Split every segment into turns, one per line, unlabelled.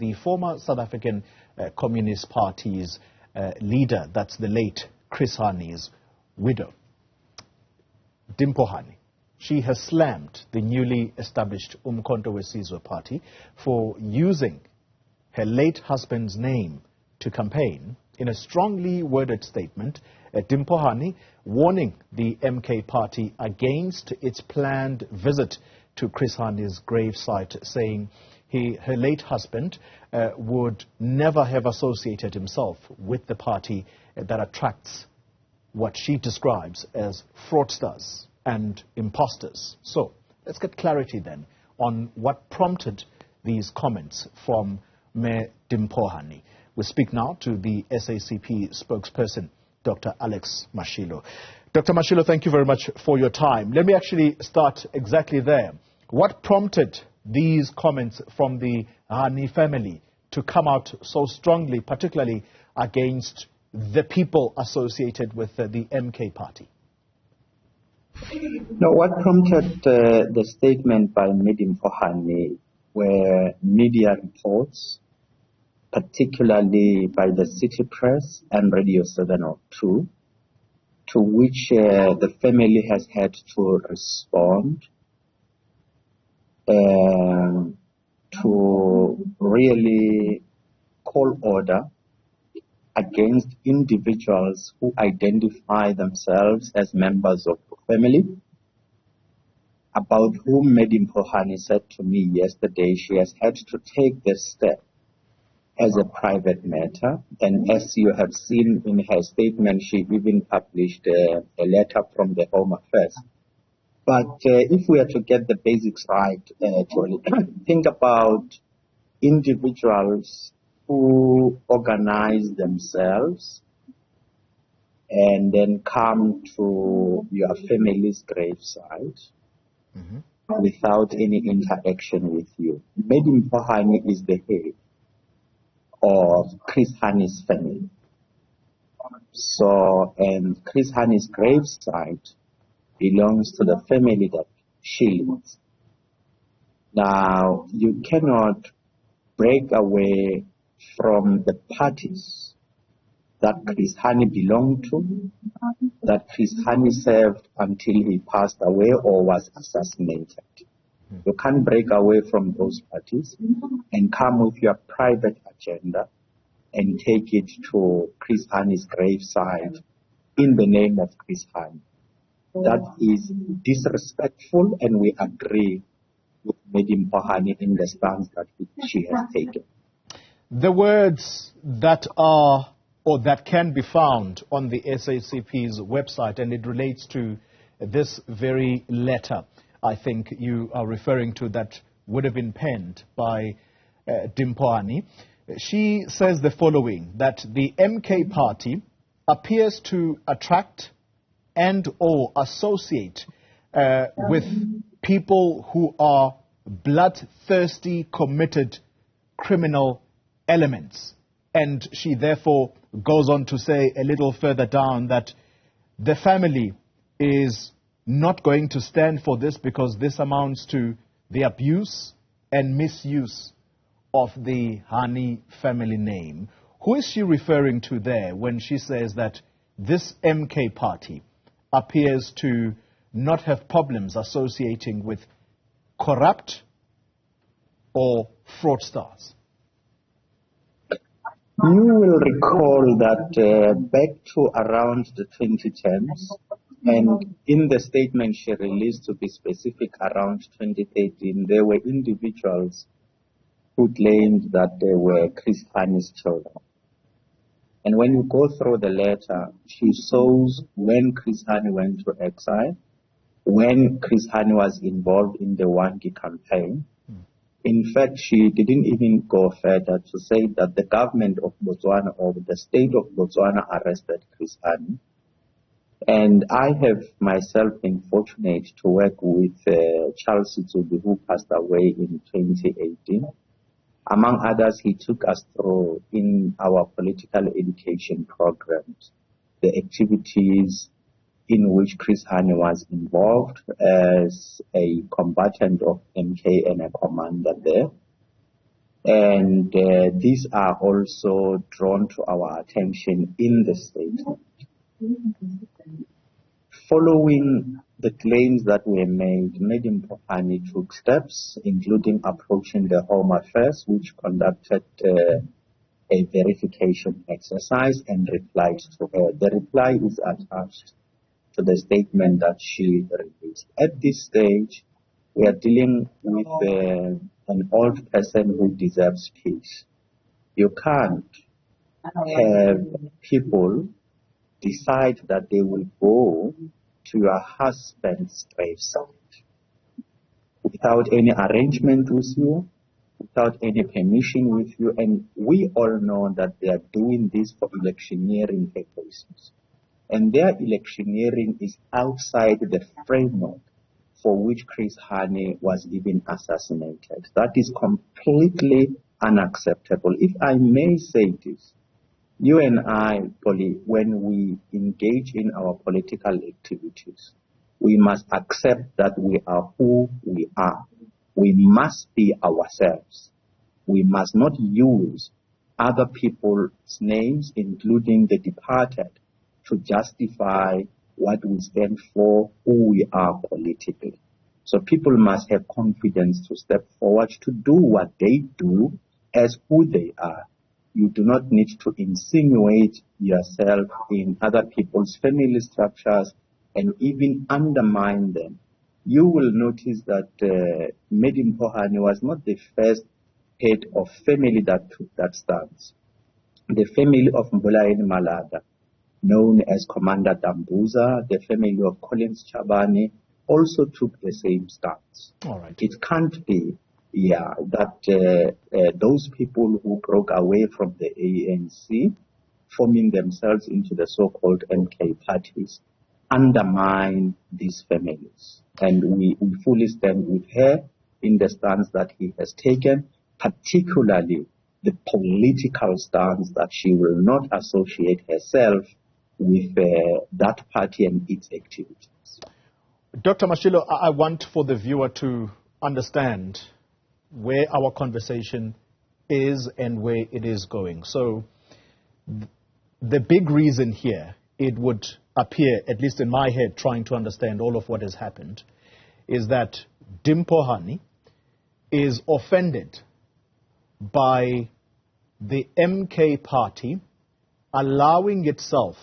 the former South African Communist Party's leader, that's the late Chris Hani's widow, Dimpho Hani. She has slammed the newly established uMkhonto Sizwe party for using her late husband's name to campaign. In a strongly worded statement, Dimpho Hani warning the MK party against its planned visit to Chris Hani's gravesite, saying her late husband would never have associated himself with the party that attracts what she describes as fraudsters and imposters. So let's get clarity then on what prompted these comments from Mayor Dimpho Hani. We speak now to the SACP spokesperson, Dr Alex Mashilo. Dr Mashilo, thank you very much for your time. Let me actually start exactly there. What prompted these comments from the Hani family to come out so strongly, particularly against the people associated with the MK party?
No, what prompted the statement by Dimpho Hani were media reports, particularly by the City Press and Radio 702, to which the family has had to respond to really call order against individuals who identify themselves as members of the family, about whom Dimpho Hani said to me yesterday she has had to take this step as a private matter. And as you have seen in her statement, she even published a letter from the Home Affairs. But if we are to get the basics right, think about individuals who organize themselves and then come to your family's gravesite without any interaction with you. Dimpho Hani is the head of Chris Hani's family. So, and Chris Hani's gravesite belongs to the family that she leads. Now, you cannot break away from the parties that Chris Hani belonged to, that Chris Hani served until he passed away or was assassinated. You can't break away from those parties and come with your private agenda and take it to Chris Hani's gravesite in the name of Chris Hani. That is disrespectful, and we agree with Dimpho Hani in the stance that she has taken.
The words that are or that can be found on the SACP's website, and it relates to this very letter I think you are referring to that would have been penned by Dimpho Hani. She says the following, that the MK party appears to attract and or associate with people who are bloodthirsty, committed criminal elements. And she therefore goes on to say a little further down that the family is not going to stand for this because this amounts to the abuse and misuse of the Hani family name. Who is she referring to there when she says that this MK party appears to not have problems associating with corrupt or fraudsters?
You will recall that back to around the 2010s, and in the statement she released, to be specific, around 2013, there were individuals who claimed that they were Chris Hani's children. And when you go through the letter, she shows when Chris Hani went to exile, when Chris Hani was involved in the Wangi campaign. In fact, she didn't even go further to say that the government of Botswana or the state of Botswana arrested Chris Hani. And I have myself been fortunate to work with Charles Sizwe, who passed away in 2018. Among others, he took us through in our political education programs, the activities in which Chris Hani was involved as a combatant of MK and a commander there. And these are also drawn to our attention in the statement. Following the claims that were made, Dimpho Hani took steps, including approaching the Home Affairs, which conducted a verification exercise and replied to her. The reply is attached to the statement that she released. At this stage, we are dealing with an old person who deserves peace. You can't have people decide that they will go to your husband's gravesite without any arrangement with you, without any permission with you, and we all know that they are doing this for electioneering purposes. And their electioneering is outside the framework for which Chris Hani was even assassinated. That is completely unacceptable. If I may say this, you and I, Polly, when we engage in our political activities, we must accept that we are who we are. We must be ourselves. We must not use other people's names, including the departed, to justify what we stand for, who we are politically. So people must have confidence to step forward to do what they do as who they are. You do not need to insinuate yourself in other people's family structures and even undermine them. You will notice that Dimpho Hani was not the first head of family that took that stance. The family of Mbulaeni Malada, known as Commander Dambuza, the family of Collins Chabane, also took the same stance.
All right.
It can't be that those people who broke away from the ANC, forming themselves into the so-called MK parties, undermine these families. And we fully stand with her in the stance that he has taken, particularly the political stance that she will not associate herself with that party and its activities.
Dr. Mashilo, I want for the viewer to understand where our conversation is and where it is going. So the big reason here, it would appear, at least in my head, trying to understand all of what has happened, is that Dimpho Hani is offended by the MK party allowing itself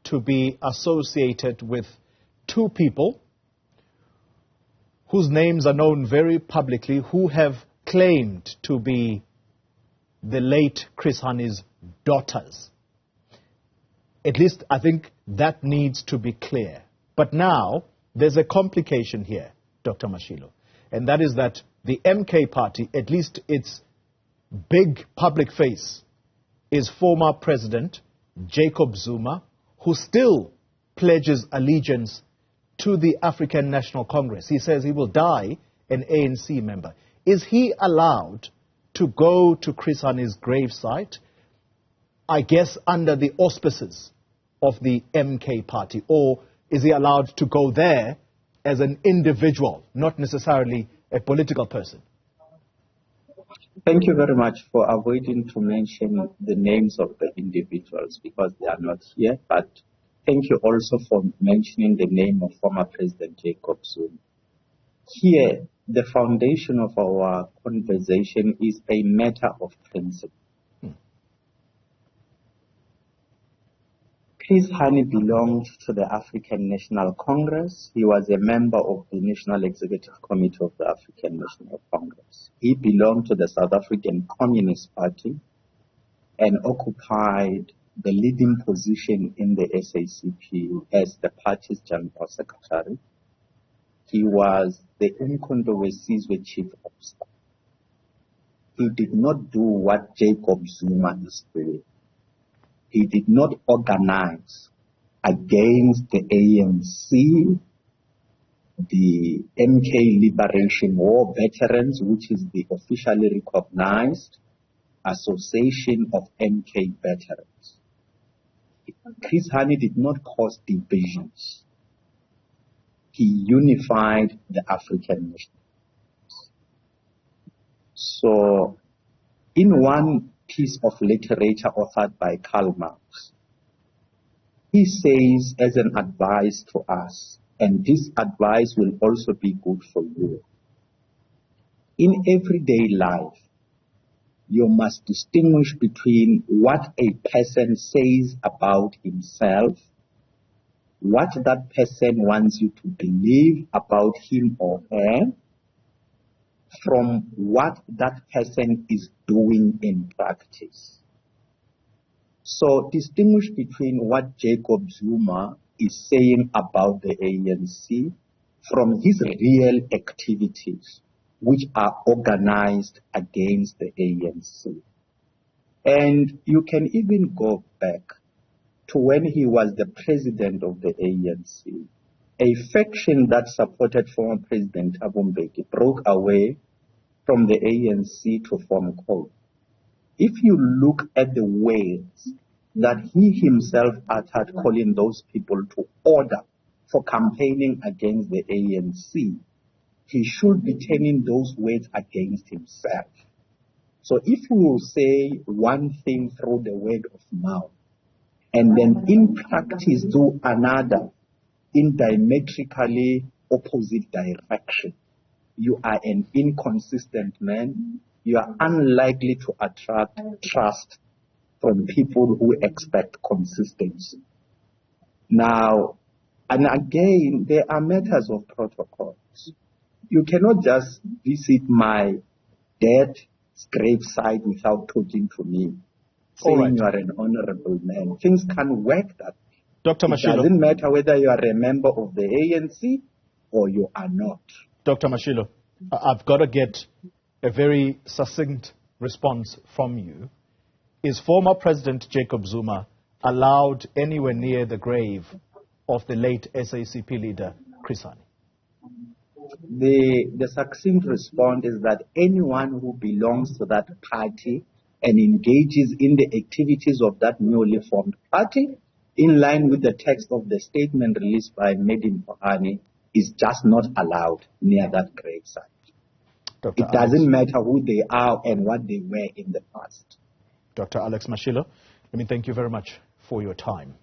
to be associated with two people whose names are known very publicly, who have claimed to be the late Chris Hani's daughters. At least I think that needs to be clear. But now there's a complication here, Dr. Mashilo, and that is that the MK party, at least its big public face, is former President Jacob Zuma, who still pledges allegiance to the African National Congress. He says he will die an ANC member. Is he allowed to go to Chris Hani's gravesite, I guess under the auspices of the MK party, or is he allowed to go there as an individual, not necessarily a political person?
Thank you very much for avoiding to mention the names of the individuals because they are not here, but thank you also for mentioning the name of former President Jacob Zuma. Here, the foundation of our conversation is a matter of principle. Chris Hani belonged to the African National Congress. He was a member of the National Executive Committee of the African National Congress. He belonged to the South African Communist Party and occupied the leading position in the SACP as the party's general secretary. He was the uMkhonto Sizwe chief of staff. He did not do what Jacob Zuma is doing. He did not organize against the ANC, the MK Liberation War Veterans, which is the officially recognized association of MK veterans. Chris Hani did not cause divisions. He unified the African nation. So, in one piece of literature authored by Karl Marx, he says as an advice to us, and this advice will also be good for you. In everyday life, you must distinguish between what a person says about himself, what that person wants you to believe about him or her, from what that person is doing in practice. So distinguish between what Jacob Zuma is saying about the ANC from his real activities, which are organized against the ANC. And you can even go back to when he was the president of the ANC. A faction that supported former President Thabo Mbeki broke away from the ANC to form CODE. If you look at the ways that he himself uttered calling those people to order for campaigning against the ANC, he should be turning those words against himself. So if you say one thing through the word of mouth, and then in practice do another in diametrically opposite direction, you are an inconsistent man. You are unlikely to attract trust from people who expect consistency. Now, and again, there are matters of protocols. You cannot just visit my dad's graveside without talking to me, saying you are an honorable man. Things can't work that way.
Dr. Mashilo.
It doesn't matter whether you are a member of the ANC or you are not.
Dr. Mashilo, I've got to get a very succinct response from you. Is former President Jacob Zuma allowed anywhere near the grave of the late SACP leader, Chris Hani?
The succinct response is that anyone who belongs to that party and engages in the activities of that newly formed party, in line with the text of the statement released by Dimpho Hani, is just not allowed near that gravesite. It doesn't matter who they are and what they were in the past.
Dr. Alex Mashilo, let me thank you very much for your time.